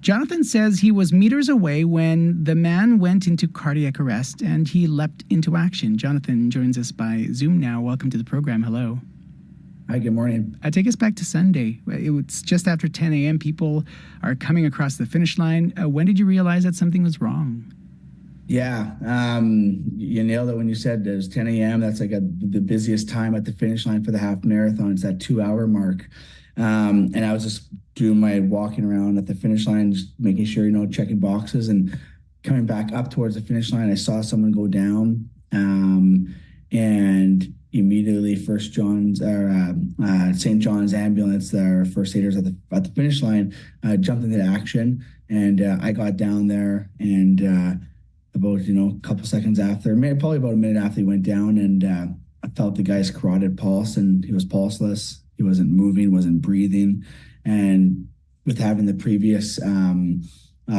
Jonathan says he was meters away when the man went into cardiac arrest and he leapt into action. Jonathan joins us by Zoom now. Welcome to the program. Hello. Hi, good morning. Take us back to Sunday. It was just after 10 a.m. People are coming across the finish line. When did you realize that something was wrong? Yeah, you nailed it when you said it was 10 a.m. That's like the busiest time at the finish line for the half marathon. It's that 2-hour mark. And I was just doing my walking around at the finish line, just making sure, checking boxes, and coming back up towards the finish line. I saw someone go down, and immediately St. John's ambulance, our first aiders at the finish line, jumped into action. And I got down there, and about, a couple seconds after, probably about a minute after he went down, and I felt the guy's carotid pulse, and he was pulseless. He wasn't moving, wasn't breathing. And with having the previous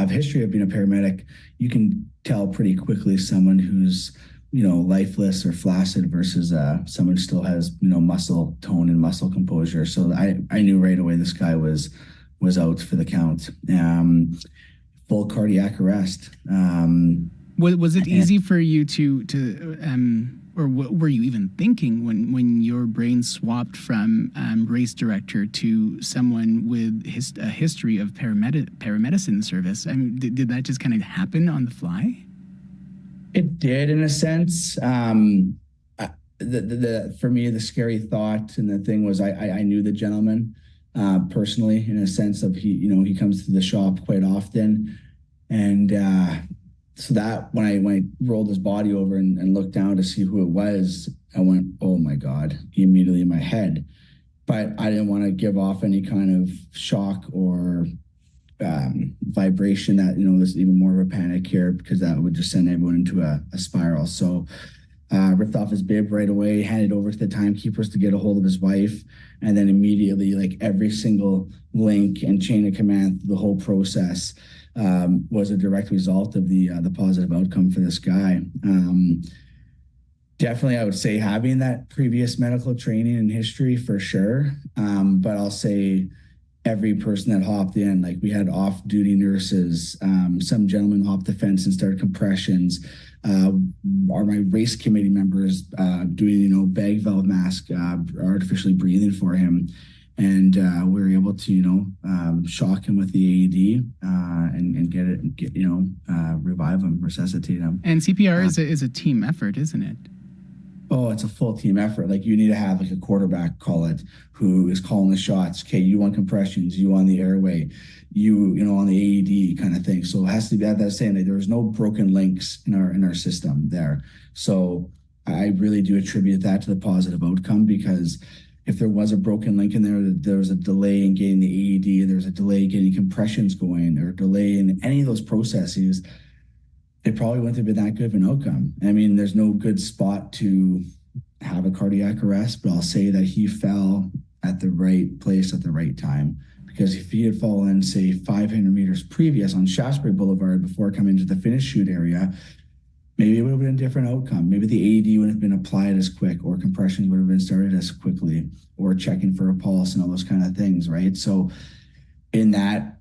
history of being a paramedic, you can tell pretty quickly someone who's, lifeless or flaccid versus someone who still has, muscle tone and muscle composure. So I knew right away this guy was out for the count. Full cardiac arrest. Was it easy for you or what were you even thinking when your brain swapped from race director to someone with a history of paramedicine service? I mean, did that just kind of happen on the fly? It did, in a sense. For me, the scary thought and the thing was I knew the gentleman personally, in a sense of he comes to the shop quite often, and so that when I rolled his body over and looked down to see who it was, I went, oh my God, immediately in my head. But I didn't want to give off any kind of shock or vibration that, there's even more of a panic here, because that would just send everyone into a spiral. So ripped off his bib right away, handed over to the timekeepers to get a hold of his wife. And then immediately, like every single link and chain of command through the whole process was a direct result of the positive outcome for this guy. Definitely, I would say having that previous medical training and history for sure. But I'll say every person that hopped in, like we had off-duty nurses, some gentlemen hopped the fence and started compressions. My race committee members doing, bag valve mask, artificially breathing for him. And we were able to, shock him with the AED and revive him, resuscitate him. And CPR is a team effort, isn't it? Oh, it's a full team effort. Like you need to have like a quarterback, call it, who is calling the shots. Okay, you on compressions, you on the airway, you on the AED kind of thing. So it has to be that saying that there's no broken links in our system there. So I really do attribute that to the positive outcome, because if there was a broken link in there was a delay in getting the AED, there was a delay in getting compressions going, or a delay in any of those processes, it probably wouldn't have been that good of an outcome. I mean, there's no good spot to have a cardiac arrest, but I'll say that he fell at the right place at the right time. Because if he had fallen, say, 500 meters previous on Shaftesbury Boulevard before coming to the finish chute area, maybe it would have been a different outcome. Maybe the AED wouldn't have been applied as quick, or compressions would have been started as quickly, or checking for a pulse and all those kind of things, right? So in that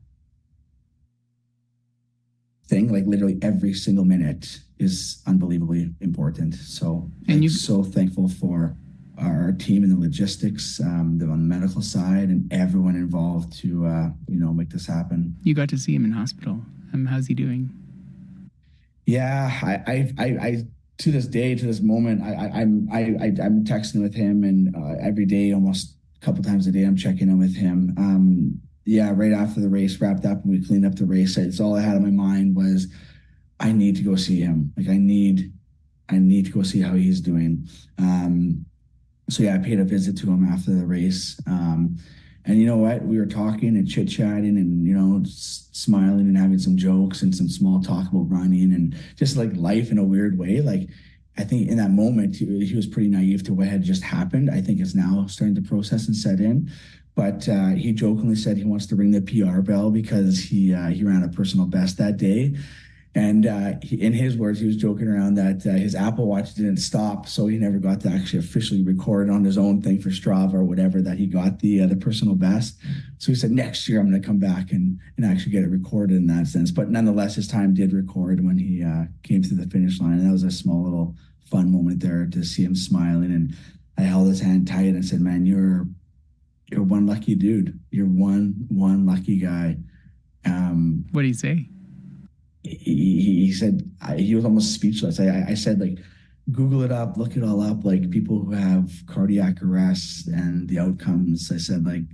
thing, like literally every single minute is unbelievably important. So I'm so thankful for our team and the logistics, on the medical side, and everyone involved to make this happen. You got to see him in hospital. How's he doing? Yeah, I to this day, to this moment, I'm texting with him, and every day, almost a couple times a day, I'm checking in with him. Right after the race wrapped up and we cleaned up the race, it's all I had in my mind was, I need to go see him. Like I need to go see how he's doing. I paid a visit to him after the race. And you know what? We were talking and chit-chatting and, smiling and having some jokes and some small talk about running and just like life in a weird way. Like, I think in that moment, he was pretty naive to what had just happened. I think it's now starting to process and set in. But he jokingly said he wants to ring the PR bell because he ran a personal best that day. And in his words, he was joking around that his Apple Watch didn't stop, so he never got to actually officially record on his own thing for Strava or whatever that he got the personal best. So he said, next year I'm going to come back and actually get it recorded in that sense. But nonetheless, his time did record when he came to the finish line. And that was a small little fun moment there to see him smiling. And I held his hand tight and said, man, you're one lucky dude. You're one lucky guy. What did he say? He said, he was almost speechless. I said, like, Google it up, look it all up, like people who have cardiac arrests and the outcomes. I said, like,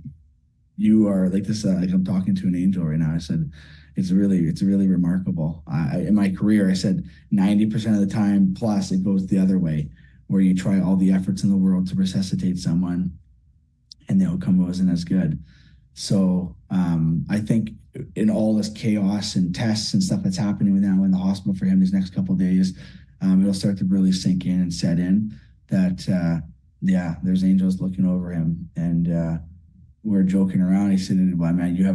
you are like this, like I'm talking to an angel right now. I said, it's really remarkable. In my career, I said 90% of the time plus it goes the other way, where you try all the efforts in the world to resuscitate someone and the outcome wasn't as good. So I think in all this chaos and tests and stuff that's happening now in the hospital for him these next couple of days, it'll start to really sink in and set in that, there's angels looking over him. And we're joking around. He said, well, man, you're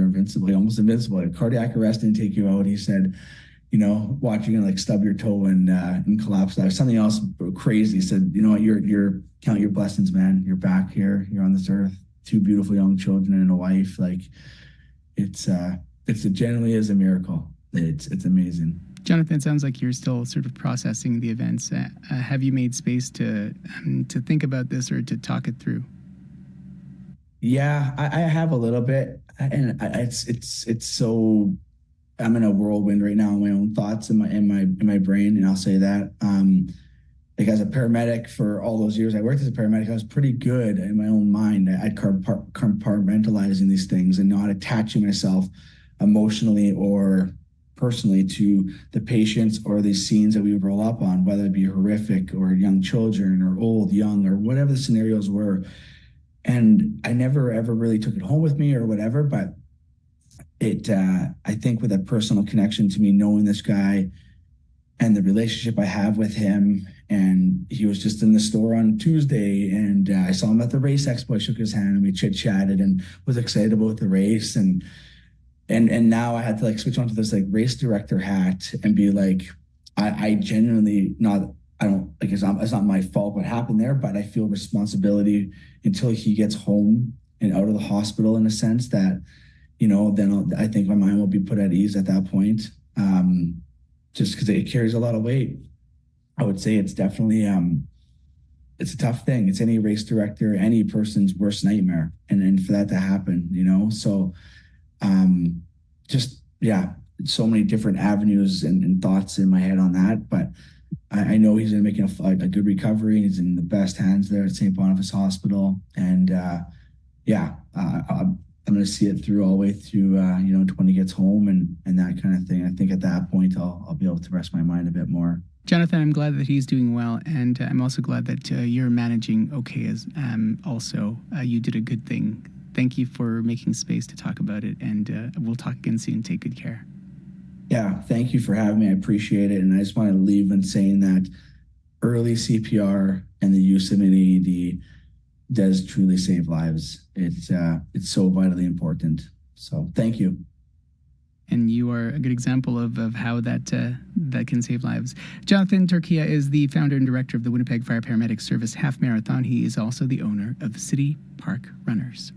invincible, almost invincible. A cardiac arrest didn't take you out. He said, watching you like stub your toe and collapse. That was something else crazy. He said, you know what, you're count your blessings, man. You're back here. You're on this earth. 2 beautiful young children and a wife. Like it genuinely is a miracle. It's amazing. Jonathan, it sounds like you're still sort of processing the events. Have you made space to think about this or to talk it through? Yeah, I have a little bit, and it's so. I'm in a whirlwind right now in my own thoughts in my brain, and I'll say that. Like as a paramedic for all those years I worked as a paramedic, I was pretty good in my own mind at compartmentalizing these things and not attaching myself emotionally or personally to the patients or these scenes that we would roll up on, whether it be horrific or young children or old, young, or whatever the scenarios were. And I never ever really took it home with me or whatever, but I think with a personal connection to me, knowing this guy and the relationship I have with him. And he was just in the store on Tuesday, and I saw him at the race expo. I shook his hand and we chit-chatted and was excited about the race. And now I had to like switch onto this like race director hat and be like, I genuinely I don't like it's not my fault what happened there, but I feel responsibility until he gets home and out of the hospital in a sense that, then I think my mind will be put at ease at that point. Just because it carries a lot of weight. I would say it's definitely it's a tough thing. It's any race director, any person's worst nightmare, and for that to happen, so so many different avenues and thoughts in my head on that. But I know he's going to make a good recovery. He's in the best hands there at St. Boniface Hospital, and I'm going to see it through all the way through, to when he gets home and that kind of thing. I think at that point, I'll be able to rest my mind a bit more. Jonathan, I'm glad that he's doing well, and I'm also glad that you're managing okay as also. You did a good thing. Thank you for making space to talk about it, and we'll talk again soon. Take good care. Yeah, thank you for having me. I appreciate it. And I just want to leave in saying that early CPR and the use of an AED does truly save lives. It's so vitally important. So thank you. And you are a good example of how that can save lives. Jonathan Torchia is the founder and director of the Winnipeg Fire Paramedic Service Half Marathon. He is also the owner of City Park Runners.